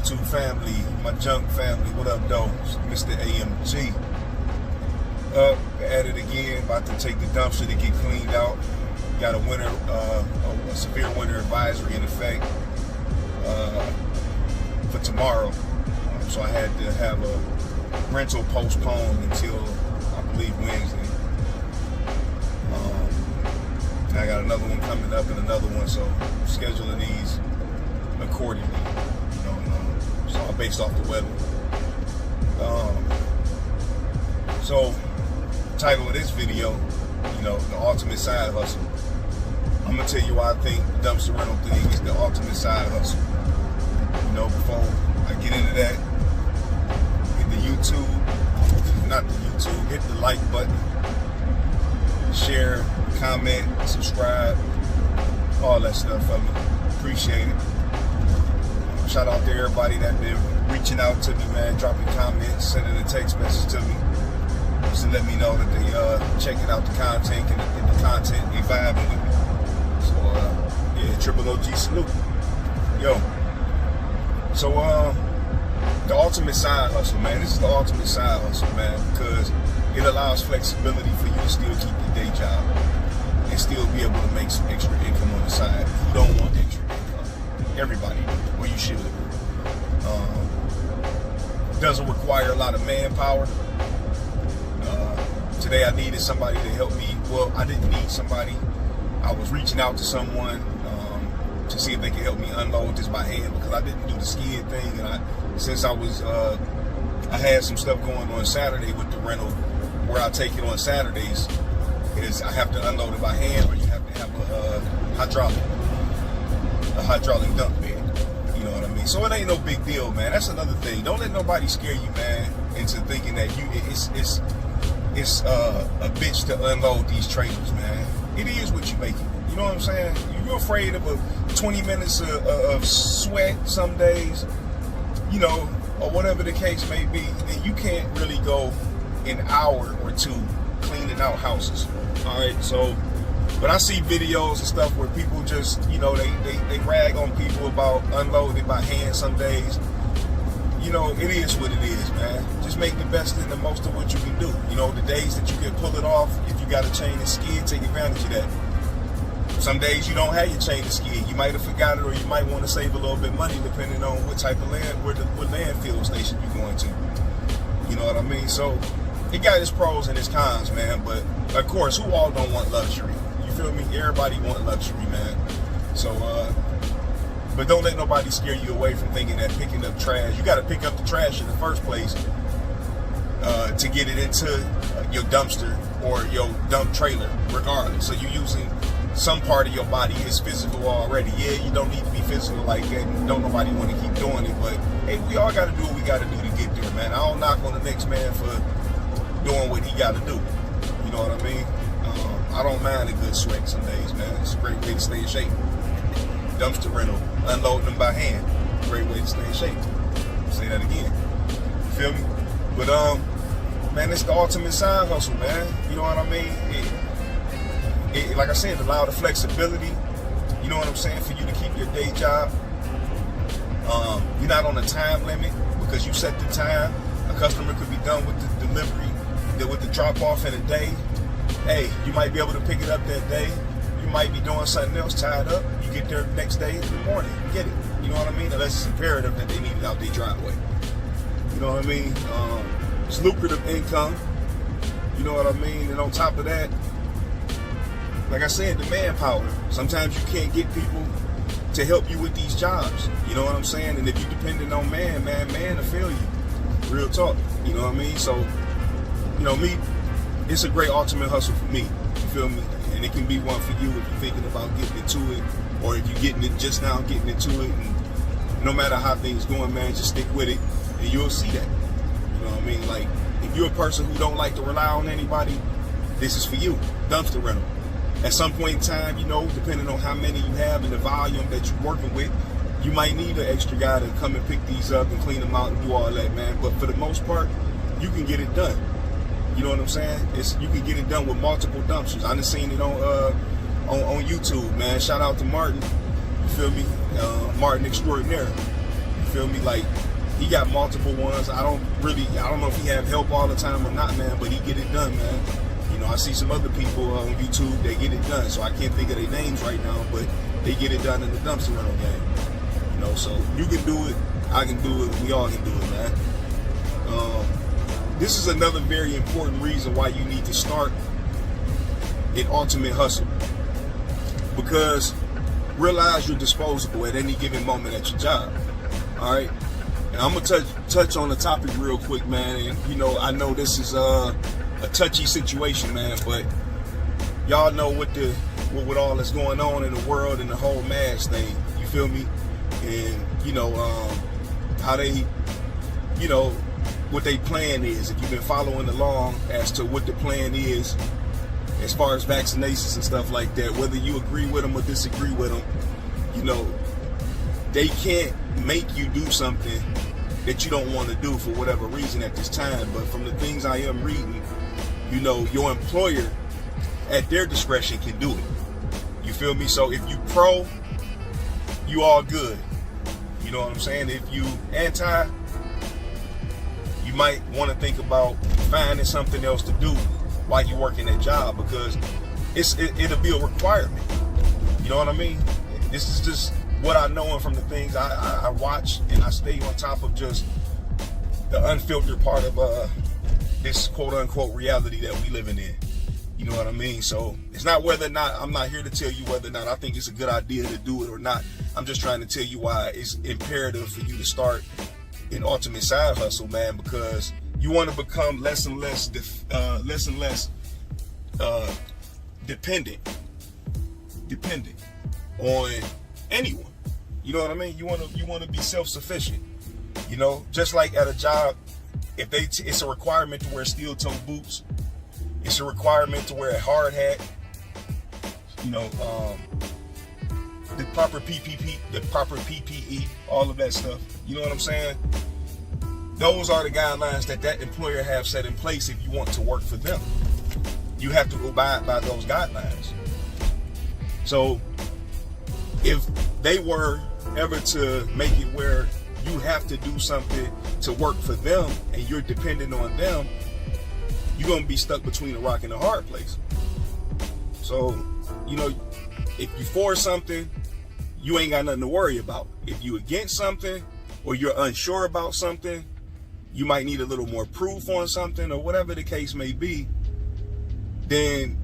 YouTube family, my junk family, what up, though? Mr. AMG. At it again, about to take the dumpster to get cleaned out. Got a severe winter advisory in effect for tomorrow. So I had to have a rental postponed until, I believe, Wednesday. And I got another one coming up and another one, so I'm scheduling these accordingly. So I'm based off the weather. So, title of this video, the ultimate side hustle. I'm gonna tell you why I think the dumpster rental thing is the ultimate side hustle. Before I get into that, hit the YouTube, hit the like button, share, comment, subscribe, all that stuff for me. Appreciate it. Shout out to everybody that been reaching out to me, man, dropping comments, sending a text message to me, just to let me know that they checking out the content and the content, they vibing with me. So yeah, Triple OG salute. Yo. So the ultimate side hustle, man. This is the ultimate side hustle, man, because it allows flexibility for you to still keep your day job and still be able to make some extra income on the side. You don't want extra income. Everybody do, or you should. Doesn't require a lot of manpower. Today I needed somebody to help me. Well, I didn't need somebody. I was reaching out to someone to see if they could help me unload this by hand, because I didn't do the skid thing, and since I had some stuff going on Saturday with the rental, where I take it on Saturdays, is I have to unload it by hand, or you have to have a hydraulic dump bed. You know what I mean? So it ain't no big deal, man. That's another thing. Don't let nobody scare you, man, into thinking that it's a bitch to unload these trailers, man. It is what you make it. You know what I'm saying? If you're afraid of 20 minutes of sweat some days, or whatever the case may be, then you can't really go an hour or two cleaning out houses. All right, so but I see videos and stuff where people just, they rag on people about unloading by hand some days. It is what it is, man. Just make the best and the most of what you can do. The days that you can pull it off, if you got a chain and skid, take advantage of that. Some days you don't have your chain and skid. You might have forgot it, or you might want to save a little bit of money depending on what type of what landfill station you're going to. You know what I mean? So it got its pros and its cons, man. But of course, who all don't want luxury? You feel me? Everybody want luxury, man. So but don't let nobody scare you away from thinking that picking up trash, you got to pick up the trash in the first place to get it into your dumpster or your dump trailer, regardless. So you're using some part of your body is physical already. Yeah, you don't need to be physical like that, and don't nobody want to keep doing it, but hey, we all got to do what we got to do to get there, man. I don't knock on the next man for doing what he got to do. You know what I mean? I don't mind a good sweat some days, man. It's a great way to stay in shape. Dumpster rental, unloading them by hand, great way to stay in shape. I'll say that again. You feel me? But man, it's the ultimate side hustle, man. You know what I mean? It, like I said, allow the flexibility. You know what I'm saying? For you to keep your day job. You're not on a time limit, because you set the time. A customer could be done with the delivery, with the drop off in a day. Hey, you might be able to pick it up that day. You might be doing something else, tied up. You get there the next day in the morning. You get it. You know what I mean? Unless it's imperative that they need it out their driveway. You know what I mean? It's lucrative income. You know what I mean? And on top of that, like I said, the manpower. Sometimes you can't get people to help you with these jobs. You know what I'm saying? And if you're dependent on man to fail you. Real talk. You know what I mean? So, me, it's a great ultimate hustle for me. You feel me? And it can be one for you if you're thinking about getting into it, or if you're getting it just now, getting into it. And no matter how things going, man, just stick with it, and you'll see that. You know what I mean? Like, if you're a person who don't like to rely on anybody, this is for you. Dumpster rental. At some point in time, depending on how many you have and the volume that you're working with, you might need an extra guy to come and pick these up and clean them out and do all that, man. But for the most part, you can get it done. You know what I'm saying? You can get it done with multiple dumpsters. I done seen it on YouTube, man. Shout out to Martin. You feel me? Martin Extraordinaire. You feel me? Like, he got multiple ones. I don't know if he have help all the time or not, man, but he get it done, man. You know, I see some other people on YouTube, they get it done. So I can't think of their names right now, but they get it done in the dumpster rental game. You know, so you can do it, I can do it, we all can do it, man. This is another very important reason why you need to start an ultimate hustle. Because realize you're disposable at any given moment at your job. All right. And I'm gonna touch on the topic real quick, man. And you know, I know this is a touchy situation, man, but y'all know what all that's going on in the world and the whole mask thing. You feel me? And you know how they, you know, what they plan is. If you've been following along as to what the plan is as far as vaccinations and stuff like that, whether you agree with them or disagree with them, you know, they can't make you do something that you don't want to do for whatever reason at this time. But from the things I am reading, you know, your employer at their discretion can do it. You feel me? So if you pro, you all good. You know what I'm saying? If you anti, you might want to think about finding something else to do while you're working that job, because it'll be a requirement. You know what I mean? This is just what I know, and from the things I watch, and I stay on top of just the unfiltered part of this quote unquote reality that we living in. You know what I mean? So it's not whether or not, I'm not here to tell you whether or not I think it's a good idea to do it or not. I'm just trying to tell you why it's imperative for you to start an ultimate side hustle, man, because you want to become less and less dependent on anyone. You know what I mean? You want to be self-sufficient. You know, just like at a job, if it's a requirement to wear steel-toe boots, it's a requirement to wear a hard hat. You know, the proper PPE, all of that stuff. You know what I'm saying? Those are the guidelines that employer have set in place if you want to work for them. You have to abide by those guidelines. So if they were ever to make it where you have to do something to work for them and you're dependent on them, you're going to be stuck between a rock and a hard place. So, you know, if you for something, you ain't got nothing to worry about. If you against something or you're unsure about something, you might need a little more proof on something or whatever the case may be, then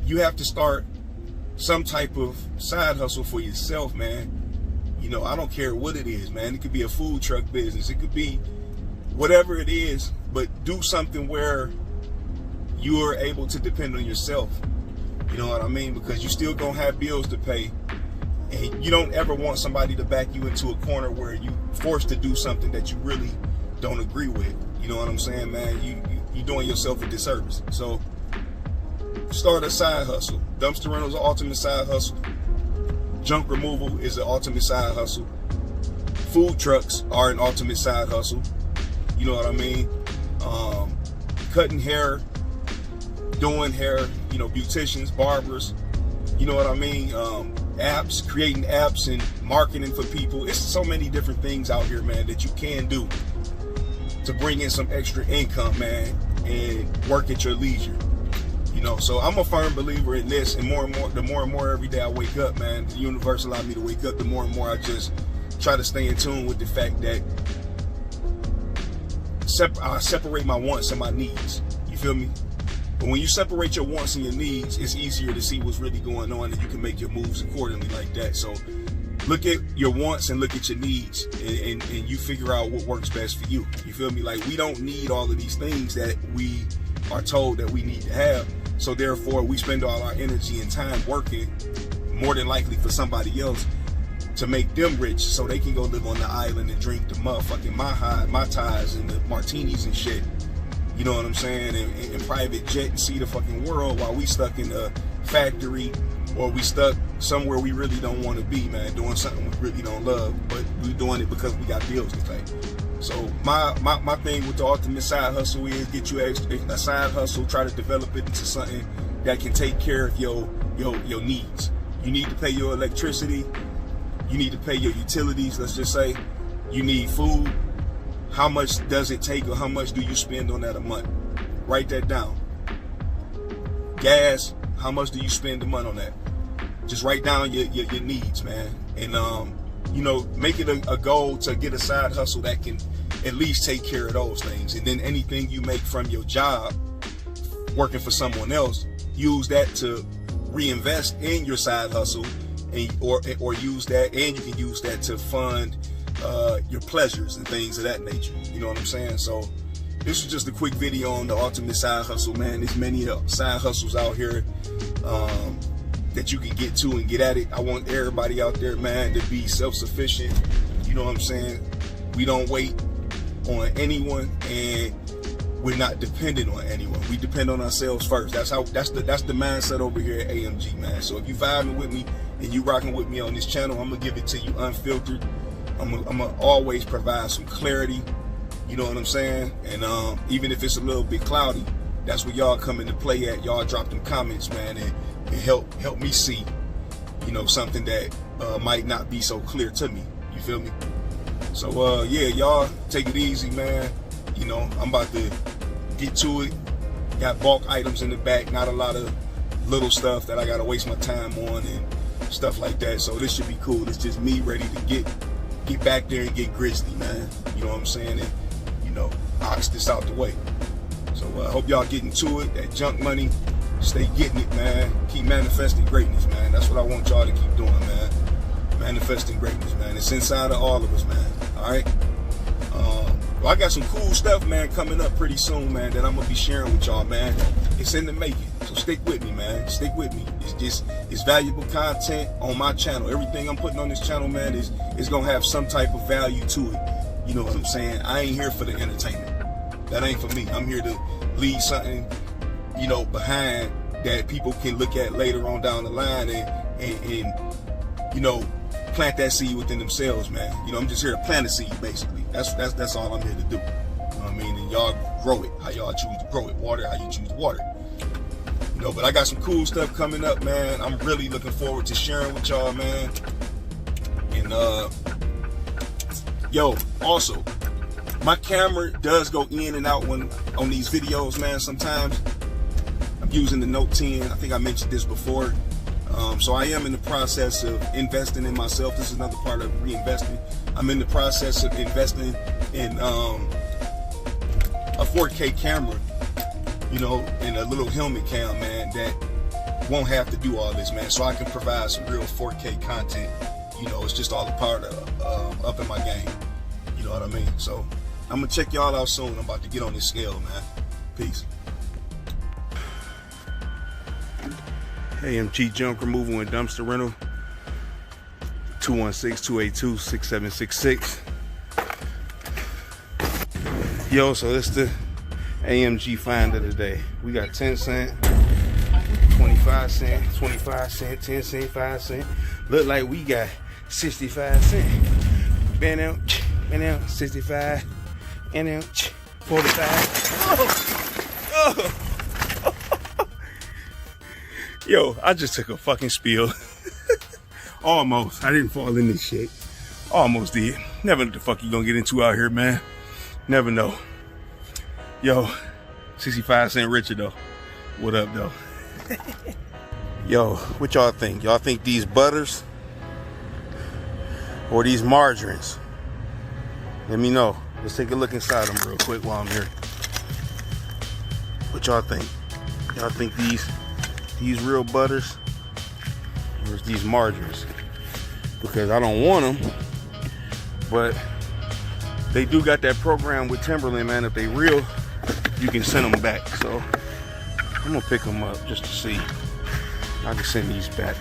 you have to start some type of side hustle for yourself, man. You know, I don't care what it is, man. It could be a food truck business. It could be whatever it is, but do something where you are able to depend on yourself. You know what I mean? Because you still gonna have bills to pay. And you don't ever want somebody to back you into a corner where you forced to do something that you really don't agree with. You know what I'm saying, man? You're doing yourself a disservice. So start a side hustle. Dumpster rental is an ultimate side hustle. Junk removal is an ultimate side hustle. Food trucks are an ultimate side hustle. You know what I mean? Cutting hair, doing hair, you know, beauticians, barbers, you know what I mean? Apps, creating apps and marketing for people. It's so many different things out here, man, that you can do to bring in some extra income, man, and work at your leisure. You know, so I'm a firm believer in this, and the more and more every day I wake up, man, the universe allowed me to wake up, the more and more I just try to stay in tune with the fact that I separate my wants and my needs. You feel me? But when you separate your wants and your needs, it's easier to see what's really going on, and you can make your moves accordingly like that. So look at your wants and look at your needs, and you figure out what works best for you. You feel me? Like, we don't need all of these things that we are told that we need to have. So therefore, we spend all our energy and time working, more than likely for somebody else, to make them rich so they can go live on the island and drink the motherfucking Mai Tais and the martinis and shit. You know what I'm saying? And private jet and see the fucking world, while we stuck in a factory, or we stuck somewhere we really don't want to be, man, doing something we really don't love, but we doing it because we got bills to pay. So my thing with the ultimate side hustle is get you a side hustle, try to develop it into something that can take care of your needs. You need to pay your electricity, you need to pay your utilities, let's just say. You need food. How much does it take, or how much do you spend on that a month? Write that down. Gas, how much do you spend a month on that? Just write down your needs, man. And you know, make it a goal to get a side hustle that can at least take care of those things. And then anything you make from your job, working for someone else, use that to reinvest in your side hustle, and or use that, and you can use that to fund your pleasures and things of that nature. You know what I'm saying? So this was just a quick video on the ultimate side hustle, man. There's many side hustles out here that you can get to and get at it. I want everybody out there, man, to be self-sufficient. You know what I'm saying? We don't wait on anyone, and we're not dependent on anyone. We depend on ourselves first. That's the mindset over here at AMG, man. So if you vibing with me and you rocking with me on this channel, I'm gonna give it to you unfiltered. I'm gonna always provide some clarity. You know what I'm saying? And even if it's a little bit cloudy, that's where y'all come into play at. Y'all drop them comments, man, and help me see, you know, something that might not be so clear to me. You feel me? So yeah, y'all take it easy, man. You know, I'm about to get to it. Got bulk items in the back, not a lot of little stuff that I gotta waste my time on and stuff like that. So this should be cool. It's just me ready to get back there and get grisly, man. You know what I'm saying? And, you know, ox this out the way. So I hope y'all getting to it. That junk money, stay getting it, man. Keep manifesting greatness, man. That's what I want y'all to keep doing, man. Manifesting greatness, man. It's inside of all of us, man. All right? Well, I got some cool stuff, man, coming up pretty soon, man, that I'm going to be sharing with y'all, man. It's in the making. So stick with me, man. Stick with me. It's valuable content on my channel. Everything I'm putting on this channel, man, is going to have some type of value to it. You know what I'm saying? I ain't here for the entertainment. That ain't for me. I'm here to leave something, you know, behind that people can look at later on down the line and you know, plant that seed within themselves, man. You know, I'm just here to plant a seed, basically. That's all I'm here to do. You know what I mean? And y'all grow it how y'all choose to grow it. Water how you choose to water. You know, but I got some cool stuff coming up, man. I'm really looking forward to sharing with y'all, man. And yo, also, my camera does go in and out on these videos, man. Sometimes I'm using the Note 10. I think I mentioned this before. So I am in the process of investing in myself. This is another part of reinvesting. I'm in the process of investing in a 4K camera, you know, and a little helmet cam, man, that won't have to do all this, man. So I can provide some real 4K content. You know, it's just all a part of up in my game. You know what I mean? So I'm gonna check y'all out soon. I'm about to get on this scale, man. Peace. AMG junk removal and dumpster rental. 216-282-6766. Yo, so this the AMG find of the day. We got 10 cent, 25 cent, 25 cent, 10 cent, 5 cent. Look like we got 65 cent. Been out, 65, and out, 45. Oh. Yo, I just took a fucking spill. Almost. I didn't fall in this shit. Almost did. Never know what the fuck you gonna get into out here, man. Never know. Yo, 65 cent richer though. What up though? Yo, what y'all think? Y'all think these butters or these margarines? Let me know. Let's take a look inside them real quick while I'm here. What y'all think? Y'all think these real butters or these margarines? Because I don't want them, but they do got that program with Timberland, man. If they real, you can send them back. So I'm gonna pick them up just to see. I can send these back.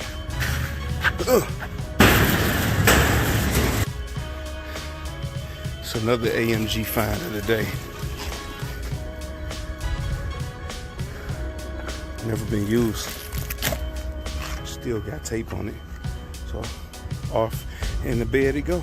It's another AMG find of the day. Never been used. Still got tape on it. So off in the bed it go.